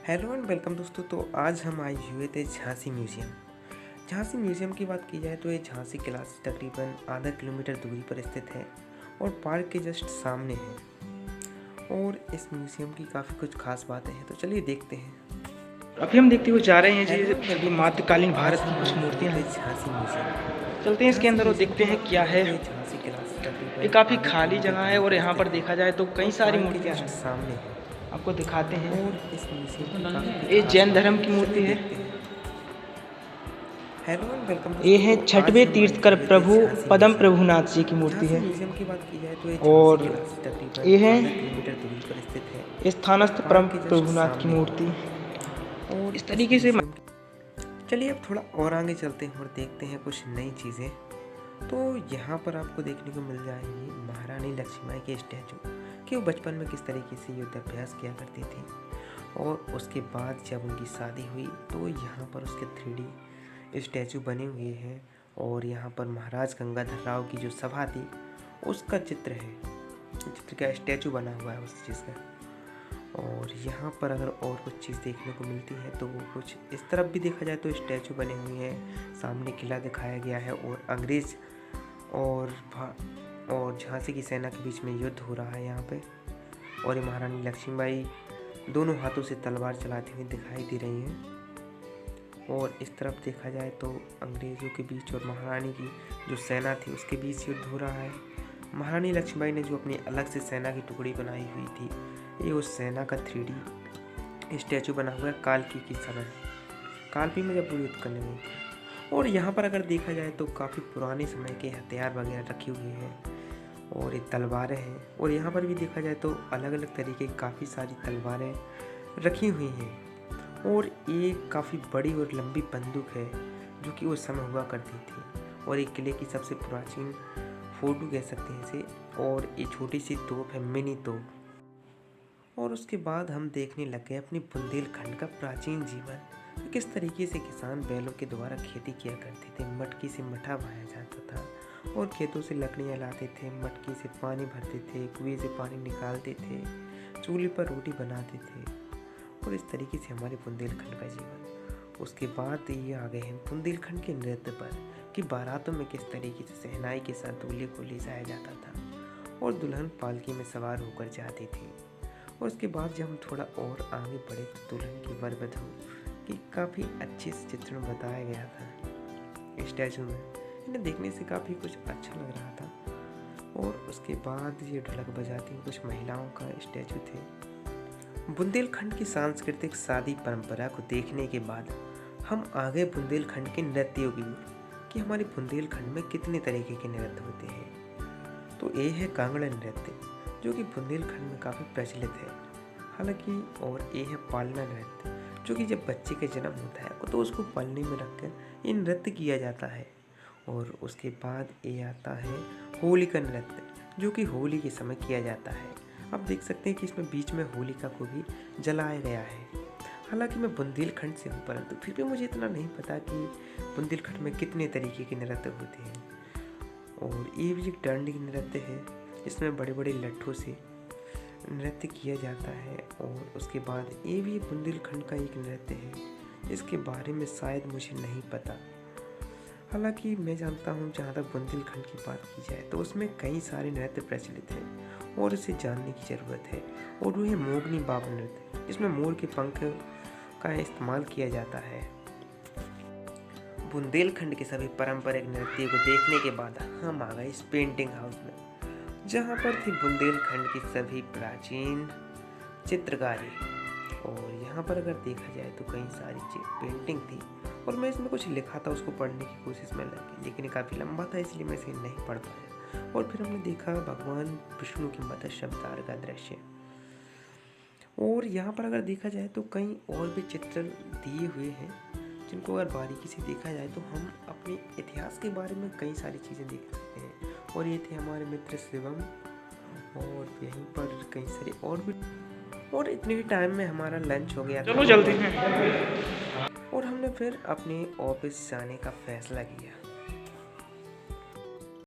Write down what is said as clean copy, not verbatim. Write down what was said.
Hello and welcome दोस्तों। तो आज हम आए हुए थे झांसी म्यूज़ियम। झांसी म्यूज़ियम की बात की जाए तो ये झांसी किला से तकरीबन आधा किलोमीटर दूरी पर स्थित है और पार्क के जस्ट सामने है। और इस म्यूज़ियम की काफ़ी कुछ खास बातें हैं, तो चलिए देखते हैं। अभी हम देखते हुए जा रहे हैं जी सभी मध्यकालीन भारत की कुछ मूर्तियाँ हैं। झांसी म्यूज़ियम चलते हैं इसके अंदर और देखते हैं क्या है। झांसी किला से ये तकरीबन काफ़ी आधा खाली किलोमीटर जगह है दूरी और पर यहाँ पर स्थित देखा है जाए तो और कई सारी पार्क के मूर्तियाँ जस्ट हैं। सामने है आपको दिखाते हैं। और इस म्यूज़ियम की काफ़ी ये खास जैन बातें धर्म हैं, की तो मूर्ति चलिए है। देखते हैं। हेलो एंड वेलकम ये दोस्तों। है तो आज छठवें हम आए तीर्थकर हुए थे प्रभु झांसी पदम म्यूज़ियम। प्रभुनाथ जी की मूर्ति झांसी है म्यूज़ियम की बात की जाए तो ये झांसी और किला से तकरीबन ये है आधा किलोमीटर दूरी पर स्थित है और स्थानस्थ परम पार्क के जस्ट प्रभुनाथ की सामने मूर्ति। है। और इस इस तरीके से म्यूज़ियम चलिए अब थोड़ा और आगे चलते हैं और देखते हैं कुछ नई चीज़ें। तो यहाँ पर आपको देखने को मिल जाएगी महारानी लक्ष्मीबाई के स्टैचू कि वो बचपन में किस तरीके से युद्ध अभ्यास किया करती थी। और उसके बाद जब उनकी शादी हुई तो यहाँ पर उसके 3D स्टैचू बने हुए हैं। और यहाँ पर महाराज गंगाधर राव की जो सभा थी उसका चित्र है, चित्र का स्टैचू बना हुआ है उस चीज़ का। और यहाँ पर अगर और कुछ चीज़ देखने को मिलती है तो वो कुछ इस तरफ भी देखा जाए तो स्टैचू बने हुए हैं, सामने किला दिखाया गया है और अंग्रेज़ और झांसी की सेना के बीच में युद्ध हो रहा है यहाँ पे। और ये महारानी लक्ष्मीबाई दोनों हाथों से तलवार चलाती हुई दिखाई दे रही हैं। और इस तरफ देखा जाए तो अंग्रेज़ों के बीच और महारानी की जो सेना थी उसके बीच युद्ध हो रहा है। महारानी लक्ष्मीबाई ने जो अपनी अलग से सेना की टुकड़ी बनाई हुई थी, ये उस सेना का 3D स्टैचू बना हुआ है कालकी की समय, कालपी में जब वो युद्ध करने गई थी। और यहाँ पर अगर देखा जाए तो काफ़ी पुराने समय के हथियार वगैरह रखे हुए हैं और ये तलवारें हैं। और यहाँ पर भी देखा जाए तो अलग अलग तरीके की काफ़ी सारी तलवारें रखी हुई हैं। और एक काफ़ी बड़ी और लंबी बंदूक है जो कि उस समय हुआ करती थी और एक किले की सबसे प्राचीन फोटो कह सकते हैं इसे। और ये छोटी सी तोप है, मिनी तोप। और उसके बाद हम देखने लग गए अपनी बुंदेलखंड का प्राचीन जीवन, किस तरीके से किसान बैलों के द्वारा खेती किया करते थे। मटकी से मठा बहाया जाता था और खेतों से लकड़ियाँ लाते थे, मटकी से पानी भरते थे, कुएं से पानी निकालते थे, चूल्हे पर रोटी बनाते थे। और इस तरीके से हमारे बुंदेलखंड का जीवन। उसके बाद ये आ गए हैं बुंदेलखंड के नृत्य पर कि बारातों में किस तरीके से शहनाई के साथ दूल्हे को ले जाया जाता था और दुल्हन पालकी में सवार होकर जाती थी। और उसके बाद जब हम थोड़ा और आगे बढ़े तो दुल्हन की वर वधू की काफ़ी अच्छे से चित्रण बताया गया था स्टैचू में। इन्हें देखने से काफ़ी कुछ अच्छा लग रहा था। और उसके बाद ये ढोलक बजाती कुछ महिलाओं का स्टैचू थे। बुंदेलखंड की सांस्कृतिक शादी परंपरा को देखने के बाद हम आ गए बुंदेलखंड के नृत्यों की ओर कि हमारे बुंदेलखंड में कितने तरीके के नृत्य होते हैं। तो ये है कांगड़ा नृत्य जो कि बुंदेलखंड में काफ़ी प्रचलित है हालांकि। और ये है पालना नृत्य जो कि जब बच्चे का जन्म होता है तो उसको पलने में रखकर ये नृत्य किया जाता है। और उसके बाद ये आता है होलिका नृत्य जो कि होली के समय किया जाता है। आप देख सकते हैं कि इसमें बीच में होलिका को भी जलाया गया है। हालांकि मैं बुंदेलखंड से हूँ परंतु फिर भी मुझे इतना नहीं पता कि बुंदेलखंड में कितने तरीके के नृत्य होते हैं। और ये भी एक डांडी नृत्य है जिसमें बड़े बड़े लट्ठों से नृत्य किया जाता है। और उसके बाद ये भी बुंदेलखंड का एक नृत्य है इसके बारे में शायद मुझे नहीं पता। हालांकि मैं जानता हूँ जहाँ तक बुंदेलखंड की बात की जाए तो उसमें कई सारे नृत्य प्रचलित हैं और इसे जानने की ज़रूरत है। और वो है मोगनी बाबा नृत्य जिसमें मोर के पंख का इस्तेमाल किया जाता है। बुंदेलखंड के सभी पारंपरिक नृत्य को देखने के बाद हम आ गए इस पेंटिंग हाउस में जहाँ पर थी बुंदेलखंड की सभी प्राचीन चित्रकारी। और यहाँ पर अगर देखा जाए तो कई सारी पेंटिंग थी और मैं इसमें कुछ लिखा था उसको पढ़ने की कोशिश में लगी लेकिन ये काफ़ी लंबा था इसलिए मैं इसे नहीं पढ़ पाया। और फिर हमने देखा भगवान विष्णु के मत्स्य अवतार का दृश्य। और यहाँ पर अगर देखा जाए तो कई और भी चित्र दिए हुए हैं जिनको अगर बारीकी से देखा जाए तो हम अपने इतिहास के बारे में कई सारी चीज़ें देख सकते हैं। और ये थे हमारे मित्र शिवम और यहीं पर कई सारे और भी। और इतने ही टाइम में हमारा लंच हो गया, चलो चलते हैं। और हमने फिर अपने ऑफिस जाने का फैसला किया।